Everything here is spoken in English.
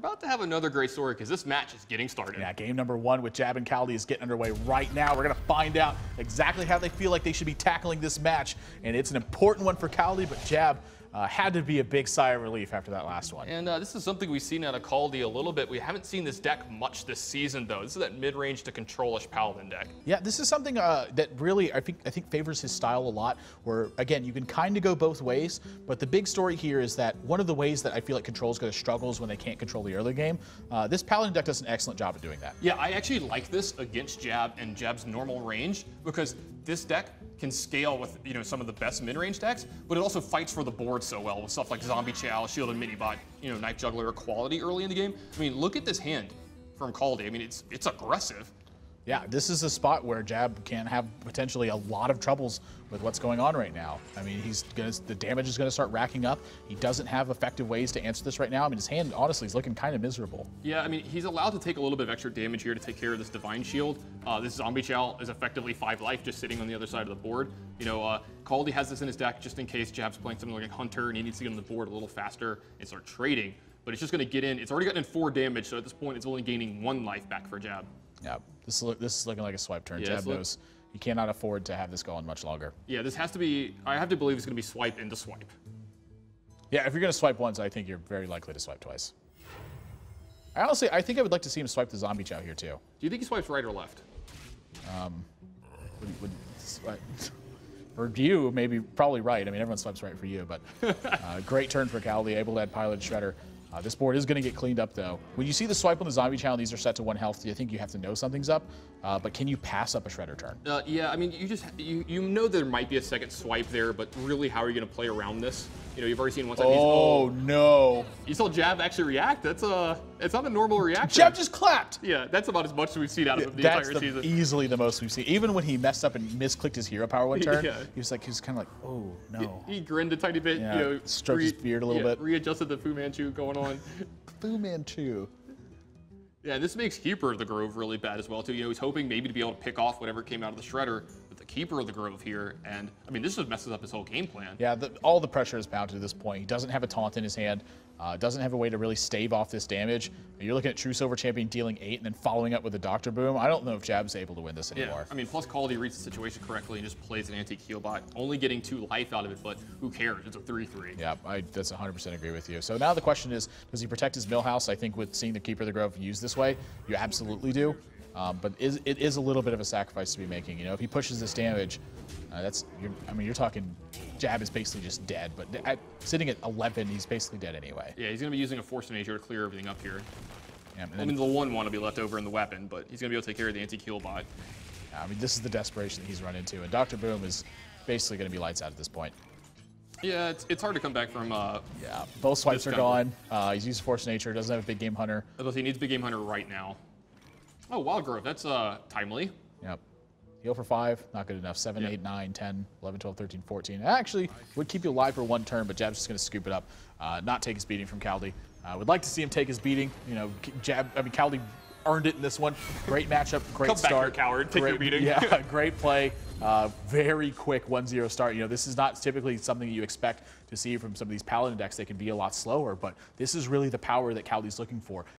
about to have another great story because this match is getting started. Yeah, game number 1 with Jab and Kaldi is getting underway right now. We're going to find out exactly how they feel like they should be tackling this match. And it's an important one for Kaldi, but Jab had to be a big sigh of relief after that last one. And this is something we've seen out of Kaldi a little bit. We haven't seen this deck much this season, though. This is that mid-range to control-ish Paladin deck. Yeah, this is something that really, I think favors his style a lot, where, again, you can kind of go both ways, but the big story here is that one of the ways that I feel like Control's going to struggle is when they can't control the early game. This Paladin deck does an excellent job of doing that. Yeah, I actually like this against Jab and Jab's normal range, because this deck can scale with some of the best mid-range decks, but it also fights for the board so well with stuff like Zombie Chow, Shielded Minibot, Knife Juggler quality early in the game. I mean, look at this hand from Kaldi. I mean, it's aggressive. Yeah, this is a spot where Jab can have potentially a lot of troubles with what's going on right now. I mean, the damage is going to start racking up. He doesn't have effective ways to answer this right now. I mean, his hand, honestly, is looking kind of miserable. Yeah, I mean, he's allowed to take a little bit of extra damage here to take care of this Divine Shield. This Zombie Chow is effectively 5 life just sitting on the other side of the board. Kaldi has this in his deck just in case Jab's playing something like a Hunter and he needs to get on the board a little faster and start trading. But it's just going to get in. It's already gotten in 4 damage, so at this point, it's only gaining 1 life back for Jab. Yeah, this is looking like a swipe turn. Yeah, Jab knows he cannot afford to have this go on much longer. Yeah, this has to be, I have to believe it's going to be swipe into swipe. Yeah, if you're going to swipe once, I think you're very likely to swipe twice. I think I would like to see him swipe the Zombie Chow here, too. Do you think he swipes right or left? For you, maybe, probably right. I mean, everyone swipes right for you, but great turn for Kaldi, able to add Pilot Shredder. This board is going to get cleaned up, though. When you see the swipe on the Zombie Chow and these are set to 1 health, I think you have to know something's up. But can you pass up a Shredder turn? Yeah, I mean, you know there might be a second swipe there, but really, how are you going to play around this? You've already seen one side. Oh, no. You saw Jab actually react? It's not a normal reaction. Jab just clapped. Yeah, that's about as much as we've seen out of him the entire season. That's easily the most we've seen. Even when he messed up and misclicked his hero power 1 turn, yeah. he was kind of like, oh, no. He grinned a tiny bit, stroked his beard a little bit. Readjusted the Fu Manchu going on. Fu Manchu. Yeah, this makes Keeper of the Grove really bad as well, too. He's hoping maybe to be able to pick off whatever came out of the Shredder with the Keeper of the Grove here. And, I mean, this just messes up his whole game plan. Yeah, all the pressure is mounted to this point. He doesn't have a taunt in his hand. Doesn't have a way to really stave off this damage. You're looking at True Silver Champion dealing 8 and then following up with a Dr. Boom. I don't know if Jab's able to win this anymore. Yeah, I mean, plus Kaldi reads the situation correctly and just plays an anti-heal bot, only getting 2 life out of it, but who cares? It's a 3-3. Yeah, that's 100% agree with you. So now the question is, does he protect his millhouse? I think with seeing the Keeper of the Grove used this way, you absolutely do. But it is a little bit of a sacrifice to be making. If he pushes this damage, you're talking Jab is basically just dead. But sitting at 11, he's basically dead anyway. Yeah, he's going to be using a Force of Nature to clear everything up here. Yeah, I mean, the 1-1 will be left over in the weapon, but he's going to be able to take care of the anti-kill bot. I mean, this is the desperation that he's run into, and Dr. Boom is basically going to be lights out at this point. Yeah, it's hard to come back from. Yeah, both swipes are gone. He's used Force of Nature, doesn't have a Big Game Hunter. He needs Big Game Hunter right now. Oh, Wild Grove, that's timely. Yep. Heal for 5, not good enough. 7, 8, 9, 10, 11, 12, 13, 14. Actually, would keep you alive for 1 turn, but Jab's just going to scoop it up, not take his beating from Kaldi. Would like to see him take his beating. Kaldi earned it in this one. Great matchup, great start. Come back, coward. Take your beating. Yeah, great play. Very quick 1-0 start. This is not typically something that you expect to see from some of these Paladin decks. They can be a lot slower, but this is really the power that Kaldi's looking for.